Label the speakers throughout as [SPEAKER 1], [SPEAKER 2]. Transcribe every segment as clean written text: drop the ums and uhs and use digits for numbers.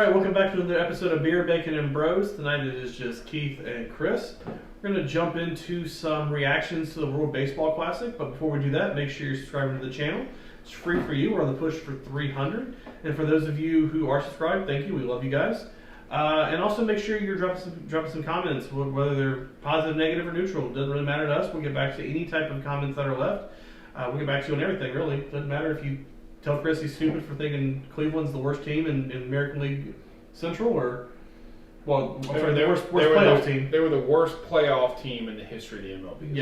[SPEAKER 1] right, welcome back to another episode of Beer, Bacon, and Bros. Tonight it is just Keith and Chris. We're going to jump into some reactions to the World Baseball Classic, but before we do that, make sure you're subscribing to the channel. It's free for you. We're on the push for 300. And for those of you who are subscribed, thank you. We love you guys. And also make sure you're dropping some comments, whether they're positive, negative, or neutral. It doesn't really matter to us. We'll get back to any type of comments that are left. We'll get back to you on everything, really. It doesn't matter if you tell Chris he's stupid for thinking Cleveland's the worst team in American League Central, or the worst playoff team.
[SPEAKER 2] They were the worst playoff team in the history of the MLB.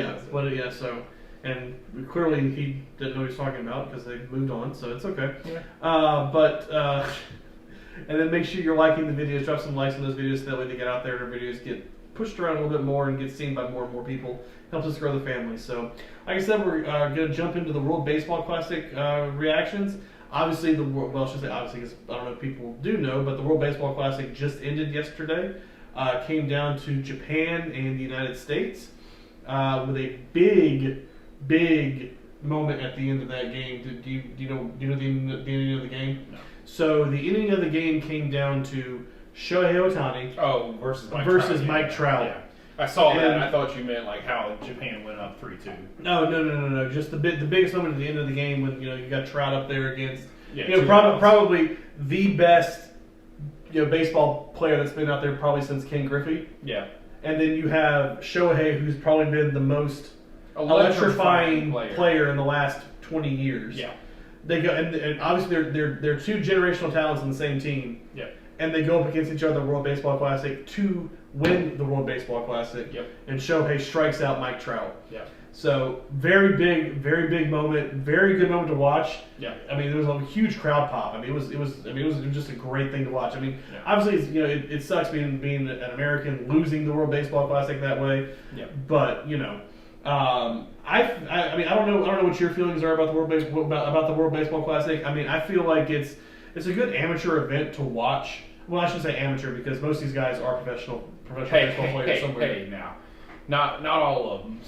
[SPEAKER 1] Yeah, so and clearly he didn't know what he was talking about because they moved on, so it's okay. Yeah. And then make sure you're liking the videos, drop some likes on those videos, so that way they get out there and our videos get pushed around a little bit more and get seen by more and more people. Helps us grow the family. So, like I said, we're going to jump into the World Baseball Classic reactions. Obviously, I should say obviously, because I don't know if people do know, but the World Baseball Classic just ended yesterday. Came down to Japan and the United States with a big moment at the end of that game. Do you know the ending of the game?
[SPEAKER 2] No.
[SPEAKER 1] So the ending of the game came down to Shohei Ohtani
[SPEAKER 2] versus
[SPEAKER 1] Mike Trout.
[SPEAKER 2] Yeah. I saw that. And I thought you meant like how Japan went up 3-2.
[SPEAKER 1] No. Just the biggest moment at the end of the game when you got Trout up there against probably the best baseball player that's been out there probably since Ken Griffey.
[SPEAKER 2] Yeah. And
[SPEAKER 1] then you have Shohei, who's probably been the most electrifying player in the last 20 years.
[SPEAKER 2] Yeah.
[SPEAKER 1] They go and obviously they're two generational talents on the same team.
[SPEAKER 2] Yeah. And
[SPEAKER 1] they go up against each other in the World Baseball Classic to win the World Baseball Classic.
[SPEAKER 2] Yep.
[SPEAKER 1] And Shohei strikes out Mike Trout.
[SPEAKER 2] Yeah.
[SPEAKER 1] So very big moment, very good moment to watch.
[SPEAKER 2] Yeah.
[SPEAKER 1] I mean, there was a huge crowd pop. I mean, it was just a great thing to watch. I mean, obviously, it sucks being an American losing the World Baseball Classic that way.
[SPEAKER 2] Yeah.
[SPEAKER 1] But I mean, I don't know what your feelings are about the World Baseball Classic. I mean, I feel like it's a good amateur event to watch. Well, I should say amateur because most of these guys are professional baseball players somewhere.
[SPEAKER 2] Hey, now, not all of them.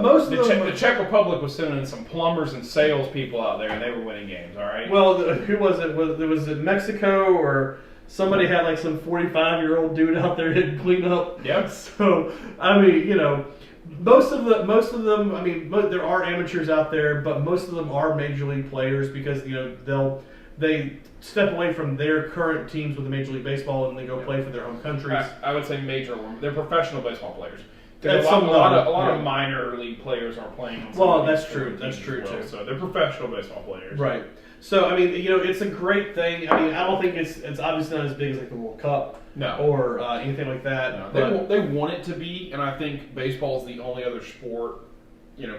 [SPEAKER 1] Most of them.
[SPEAKER 2] The Czech Republic was sending some plumbers and salespeople out there, and they were winning games. All right.
[SPEAKER 1] Well, who was it? Was it Mexico or somebody had like some 45-year-old dude out there to clean up?
[SPEAKER 2] Yep.
[SPEAKER 1] So I mean, most of them. I mean, there are amateurs out there, but most of them are major league players because they step away from their current teams with the Major League Baseball and they go play for their home countries.
[SPEAKER 2] I would say they're professional baseball players.
[SPEAKER 1] A
[SPEAKER 2] lot of minor league players are playing.
[SPEAKER 1] That's true. That's true too.
[SPEAKER 2] So they're professional baseball players.
[SPEAKER 1] Right. So I mean, it's a great thing. I mean, I don't think it's obviously not as big as like the World Cup.
[SPEAKER 2] No.
[SPEAKER 1] Or anything like that.
[SPEAKER 2] No. They want it to be, and I think baseball is the only other sport.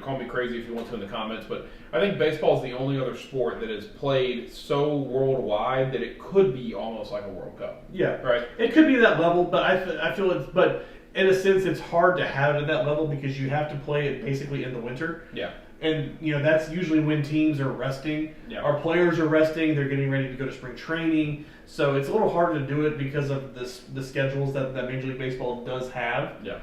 [SPEAKER 2] Call me crazy if you want to in the comments, but I think baseball is the only other sport that is played so worldwide that it could be almost like a World Cup.
[SPEAKER 1] Yeah,
[SPEAKER 2] right.
[SPEAKER 1] It could be that level, but I feel but in a sense, it's hard to have it at that level because you have to play it basically in the winter.
[SPEAKER 2] Yeah.
[SPEAKER 1] And that's usually when teams are resting.
[SPEAKER 2] Yeah. Our
[SPEAKER 1] players are resting; they're getting ready to go to spring training. So it's a little harder to do it because of the schedules that Major League Baseball does have.
[SPEAKER 2] Yeah.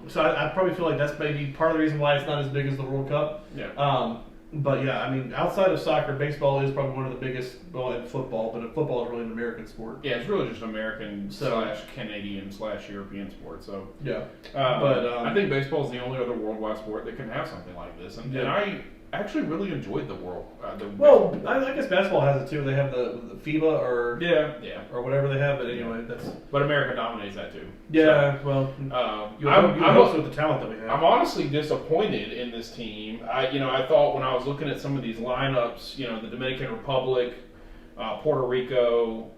[SPEAKER 1] So I probably feel like that's maybe part of the reason why it's not as big as the World Cup.
[SPEAKER 2] Yeah.
[SPEAKER 1] But yeah, I mean, outside of soccer, baseball is probably one of the biggest. Well, in football, but football is really an American sport.
[SPEAKER 2] Yeah, it's really just American / Canadian / European sport. So
[SPEAKER 1] yeah.
[SPEAKER 2] But I think baseball is the only other worldwide sport that can have something like this, and I actually really enjoyed the World.
[SPEAKER 1] I guess basketball has it too. They have the FIBA or or whatever they have. But anyway,
[SPEAKER 2] But America dominates that too.
[SPEAKER 1] Yeah.
[SPEAKER 2] So,
[SPEAKER 1] I'm also with the talent that we have.
[SPEAKER 2] I'm honestly disappointed in this team. I thought when I was looking at some of these lineups, the Dominican Republic, Puerto Rico,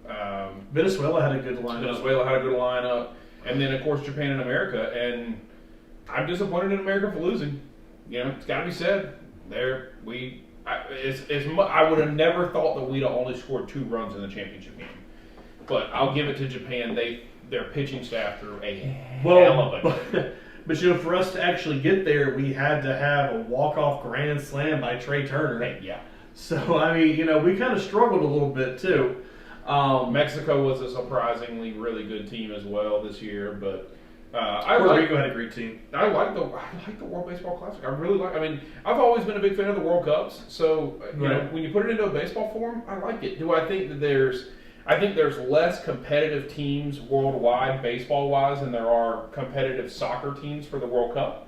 [SPEAKER 1] Venezuela had a good lineup.
[SPEAKER 2] And then of course Japan and America. And I'm disappointed in America for losing. It's got to be said. I would have never thought that we'd have only scored 2 runs in the championship game, but I'll give it to Japan. Their pitching staff threw a hell of a game.
[SPEAKER 1] But for us to actually get there, we had to have a walk-off grand slam by Trey Turner.
[SPEAKER 2] Yeah.
[SPEAKER 1] So I mean, we kind of struggled a little bit too.
[SPEAKER 2] Mexico was a surprisingly really good team as well this year, but.
[SPEAKER 1] Puerto Rico had a great team.
[SPEAKER 2] I like the World Baseball Classic. I mean, I've always been a big fan of the World Cups. So when you put it into a baseball form, I like it. Do I think that there's I think there's less competitive teams worldwide, baseball-wise, than there are competitive soccer teams for the World Cup.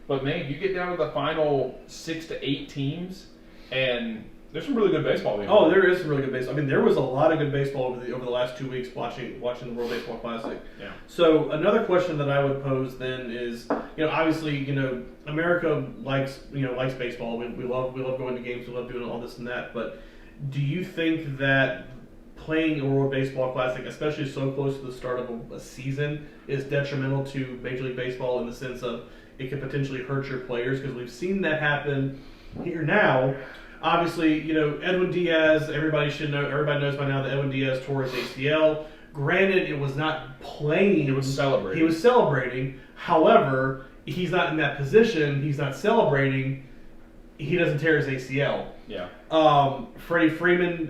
[SPEAKER 2] But, man, you get down to the final 6 to 8 teams, and there's some really good baseball games.
[SPEAKER 1] Oh, there is some really good baseball. I mean, there was a lot of good baseball over the last 2 weeks watching the World Baseball Classic.
[SPEAKER 2] Yeah.
[SPEAKER 1] So another question that I would pose then is, obviously, America likes baseball. We love going to games. We love doing all this and that. But do you think that playing a World Baseball Classic, especially so close to the start of a season, is detrimental to Major League Baseball in the sense of it could potentially hurt your players? Because we've seen that happen here now. Obviously, Edwin Diaz, everybody knows by now that Edwin Diaz tore his ACL. Granted, it was not playing. It was
[SPEAKER 2] celebrating.
[SPEAKER 1] He was celebrating. However, he's not in that position. He's not celebrating. He doesn't tear his ACL.
[SPEAKER 2] Yeah.
[SPEAKER 1] Freddie Freeman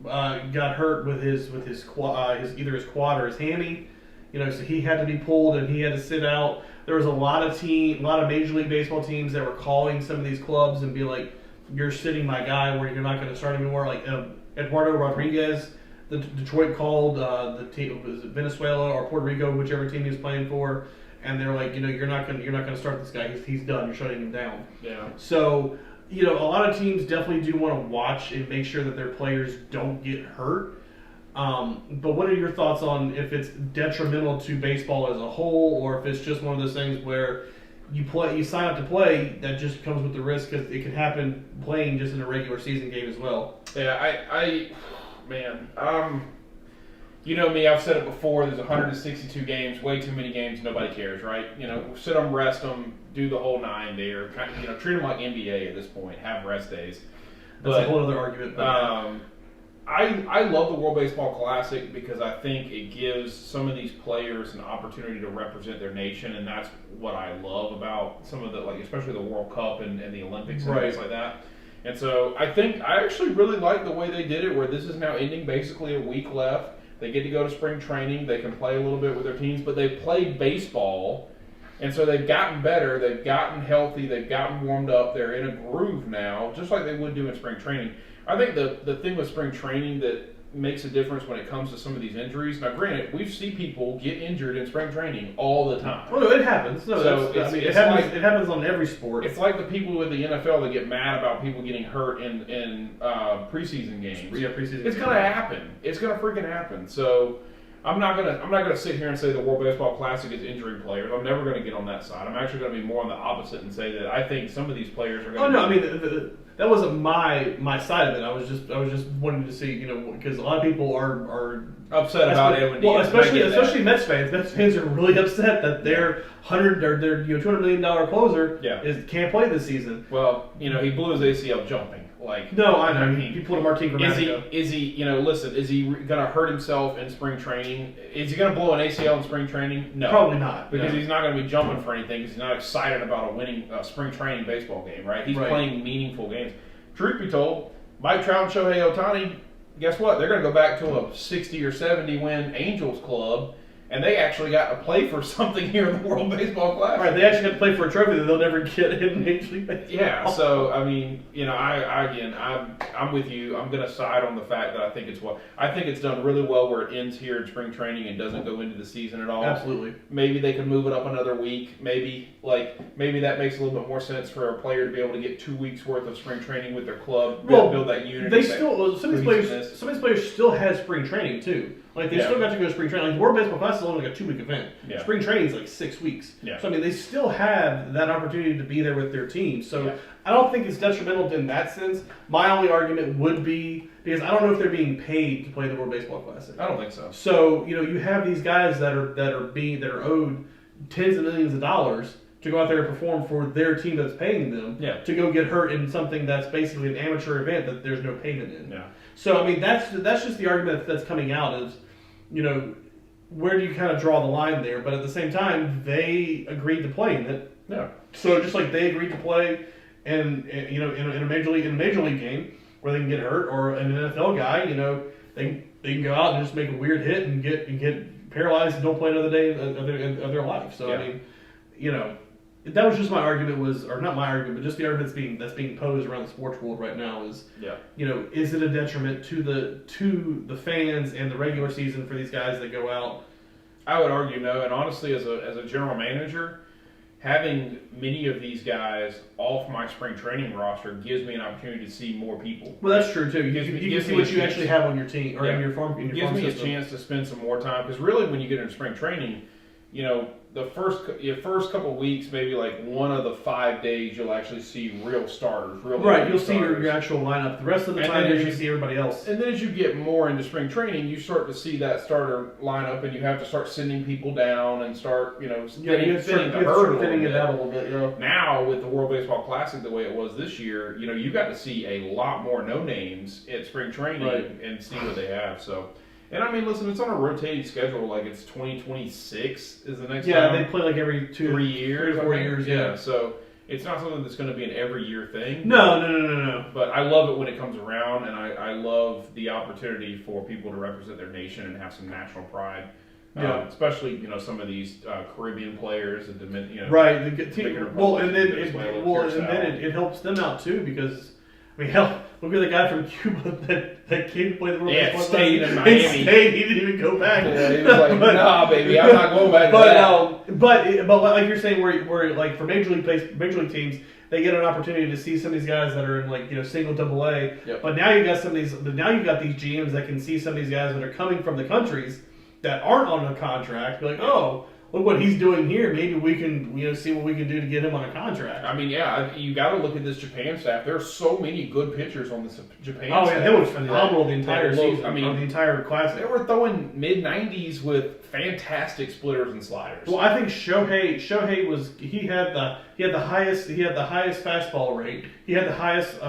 [SPEAKER 1] got hurt with his either his quad or his hammy. So he had to be pulled and he had to sit out. There was a lot of Major League Baseball teams that were calling some of these clubs and be like, "You're sitting my guy where you're not going to start anymore." Like Eduardo Rodriguez, the Detroit called the team, was it Venezuela or Puerto Rico, whichever team he was playing for, and they're like, you're not going to start this guy. He's done. You're shutting him down.
[SPEAKER 2] Yeah.
[SPEAKER 1] So a lot of teams definitely do want to watch and make sure that their players don't get hurt. But what are your thoughts on if it's detrimental to baseball as a whole, or if it's just one of those things where you sign up to play, that just comes with the risk because it can happen playing just in a regular season game as well?
[SPEAKER 2] Yeah, you know me, I've said it before, there's 162 games, way too many games, nobody cares, right? Sit them, rest them, do the whole 9 there, treat them like NBA at this point, have rest days.
[SPEAKER 1] That's a whole other argument.
[SPEAKER 2] I love the World Baseball Classic because I think it gives some of these players an opportunity to represent their nation, and that's what I love about some of the, especially the World Cup and the Olympics and things like that. And so I actually really like the way they did it, where this is now ending basically a week left. They get to go to spring training. They can play a little bit with their teams, but they've played baseball, and so they've gotten better. They've gotten healthy. They've gotten warmed up. They're in a groove now, just like they would do in spring training. I think the thing with spring training that makes a difference when it comes to some of these injuries. Now, granted, we see people get injured in spring training all the time.
[SPEAKER 1] Well, no, it happens. No,
[SPEAKER 2] So
[SPEAKER 1] it happens on every sport.
[SPEAKER 2] It's like the people with the NFL that get mad about people getting hurt in preseason games.
[SPEAKER 1] Yeah, preseason.
[SPEAKER 2] It's gonna happen. It's gonna freaking happen. So I'm not gonna sit here and say the World Baseball Classic is injuring players. I'm never gonna get on that side. I'm actually gonna be more on the opposite and say that I think some of these players are gonna.
[SPEAKER 1] Oh no, I mean that wasn't my side of it. I was just wanting to see, because a lot of people are
[SPEAKER 2] upset about Edwin Diaz.
[SPEAKER 1] Well, especially Mets fans. Mets fans are really upset that their $200 million closer can't play this season.
[SPEAKER 2] Well, he blew his ACL jumping.
[SPEAKER 1] No, I know. He pulled a Martin Grammatica.
[SPEAKER 2] Is he? Listen. Is he gonna hurt himself in spring training? Is he gonna blow an ACL in spring training? No,
[SPEAKER 1] probably not.
[SPEAKER 2] Because he's not gonna be jumping for anything. Because he's not excited about a winning spring training baseball game, right? He's playing meaningful games. Truth be told, Mike Trout and Shohei Ohtani, guess what? They're gonna go back to a 60 or 70 win Angels club. And they actually got to play for something here in the World Baseball Classic.
[SPEAKER 1] Right, they actually got to play for a trophy that they'll never get in Major League Baseball.
[SPEAKER 2] Yeah, so I mean, I'm with you. I'm going to side on the fact that I think it's done really well where it ends here in spring training and doesn't go into the season at all.
[SPEAKER 1] Absolutely.
[SPEAKER 2] Maybe they can move it up another week. Maybe that makes a little bit more sense for a player to be able to get 2 weeks worth of spring training with their club, build that unity.
[SPEAKER 1] Some of these players still had spring training too. They still got to go to spring training. The World Baseball Classic is only a 2-week event. Yeah. Spring training is 6 weeks.
[SPEAKER 2] Yeah.
[SPEAKER 1] So, they still have that opportunity to be there with their team. So, I don't think it's detrimental in that sense. My only argument would be, because I don't know if they're being paid to play the World Baseball Classic.
[SPEAKER 2] I don't think so.
[SPEAKER 1] So, you have these guys that are owed tens of millions of dollars to go out there and perform for their team that's paying them to go get hurt in something that's basically an amateur event that there's no payment in.
[SPEAKER 2] Yeah.
[SPEAKER 1] So, that's just the argument that's coming out is, where do you kind of draw the line there? But at the same time, they agreed to play in it.
[SPEAKER 2] Yeah.
[SPEAKER 1] So just like they agreed to play in a major league game where they can get hurt, or an NFL guy, they can go out and just make a weird hit and get paralyzed and don't play another day of their life. So that was just my argument or not my argument, but just the argument that's being posed around the sports world right now is, is it a detriment to the fans and the regular season for these guys that go out?
[SPEAKER 2] I would argue no, and honestly, as a general manager, having many of these guys off my spring training roster gives me an opportunity to see more people.
[SPEAKER 1] Well, that's true too. You can see what you actually have on your team or in your farm.
[SPEAKER 2] It gives me a chance to spend some more time because really, when you get into spring training, the first couple of weeks, maybe like one of the 5 days, you'll actually see real starters.
[SPEAKER 1] You'll see your actual lineup. The rest of the time, you see everybody else.
[SPEAKER 2] And then as you get more into spring training, you start to see that starter lineup, and you have to start sending people down and start,
[SPEAKER 1] thinning it out a little bit. Yeah.
[SPEAKER 2] Now with the World Baseball Classic the way it was this year, you got to see a lot more no names at spring training and see what they have. So. And I mean, listen, it's on a rotating schedule. Like it's 2026 is the next time.
[SPEAKER 1] Yeah, they play like every
[SPEAKER 2] 3 years,
[SPEAKER 1] 4 years.
[SPEAKER 2] Yeah, so it's not something that's going to be an every year thing.
[SPEAKER 1] No.
[SPEAKER 2] But I love it when it comes around, and I love the opportunity for people to represent their nation and have some national pride.
[SPEAKER 1] Yeah.
[SPEAKER 2] Especially some of these Caribbean players, and
[SPEAKER 1] right. It helps them out too because. I mean, hell, look at the guy from Cuba that came to play the World Baseball Classic.
[SPEAKER 2] Stayed in Miami.
[SPEAKER 1] He didn't even go back.
[SPEAKER 2] Yeah, he was like, nah, baby, I'm not going back to that.
[SPEAKER 1] But like you're saying, where like for major league teams, they get an opportunity to see some of these guys that are in single double A.
[SPEAKER 2] Yep.
[SPEAKER 1] But now you got these GMs that can see some of these guys that are coming from the countries that aren't on a contract. Be like, oh. Look what he's doing here. Maybe we can, see what we can do to get him on a contract.
[SPEAKER 2] I mean, yeah, you got to look at this Japan staff. There are so many good pitchers on this Japan
[SPEAKER 1] staff.
[SPEAKER 2] Oh, yeah,
[SPEAKER 1] they were phenomenal the entire season. I mean, the entire classic.
[SPEAKER 2] They were throwing mid-90s with fantastic splitters and sliders.
[SPEAKER 1] Well, I think Shohei was he had the highest fastball rate. He had the highest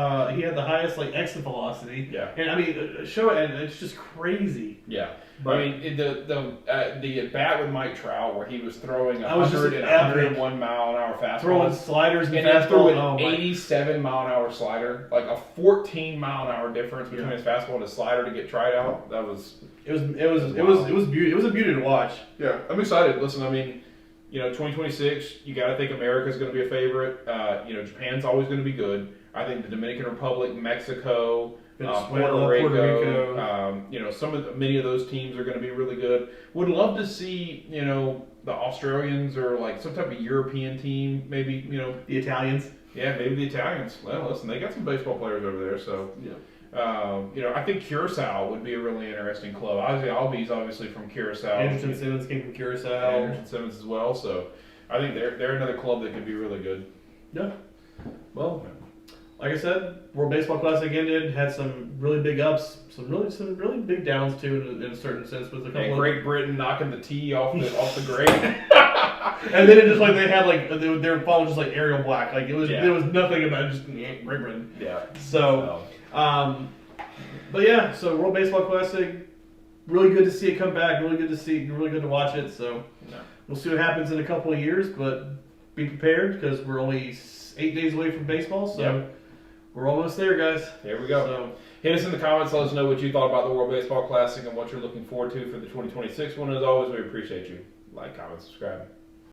[SPEAKER 1] like exit velocity.
[SPEAKER 2] Yeah.
[SPEAKER 1] And I mean, Shohei, and it's just crazy.
[SPEAKER 2] Yeah. But, I mean, the at bat with Mike Trout where he was throwing 100 and 101 mile an hour fastball,
[SPEAKER 1] throwing sliders and
[SPEAKER 2] fastball,
[SPEAKER 1] threw
[SPEAKER 2] an 87 mile an hour slider, like a 14 mile an hour difference between his fastball and his slider to get tried out. That was
[SPEAKER 1] it was a beauty to watch.
[SPEAKER 2] Yeah, I'm excited. Listen, I mean, 2026, you got to think America's going to be a favorite. Japan's always going to be good. I think the Dominican Republic, Mexico. Puerto Rico. Many of those teams are going to be really good. Would love to see, the Australians or like some type of European team, maybe,
[SPEAKER 1] the Italians.
[SPEAKER 2] Yeah, maybe the Italians. Well, listen, they got some baseball players over there, so. Yeah. I think Curacao would be a really interesting club. Albie's obviously from Curacao.
[SPEAKER 1] Anderson Simmons came from Curacao.
[SPEAKER 2] Anderson Simmons as well. So, I think they're another club that could be really good.
[SPEAKER 1] Yeah. Well. Like I said, World Baseball Classic ended, had some really big ups, some really big downs too, in a certain sense. With a couple
[SPEAKER 2] and Great Britain knocking the tee off the grate,
[SPEAKER 1] and then it just like they were following just like Ariel Black, like it was there was nothing about just Great Britain.
[SPEAKER 2] Yeah.
[SPEAKER 1] So, but yeah, so World Baseball Classic, really good to see it come back, really good to watch it. So we'll see what happens in a couple of years, but be prepared because we're only 8 days away from baseball. So. We're almost there, guys.
[SPEAKER 2] There we go.
[SPEAKER 1] So,
[SPEAKER 2] hit us in the comments. Let us know what you thought about the World Baseball Classic and what you're looking forward to for the 2026 one. As always, we appreciate you. Like, comment, subscribe.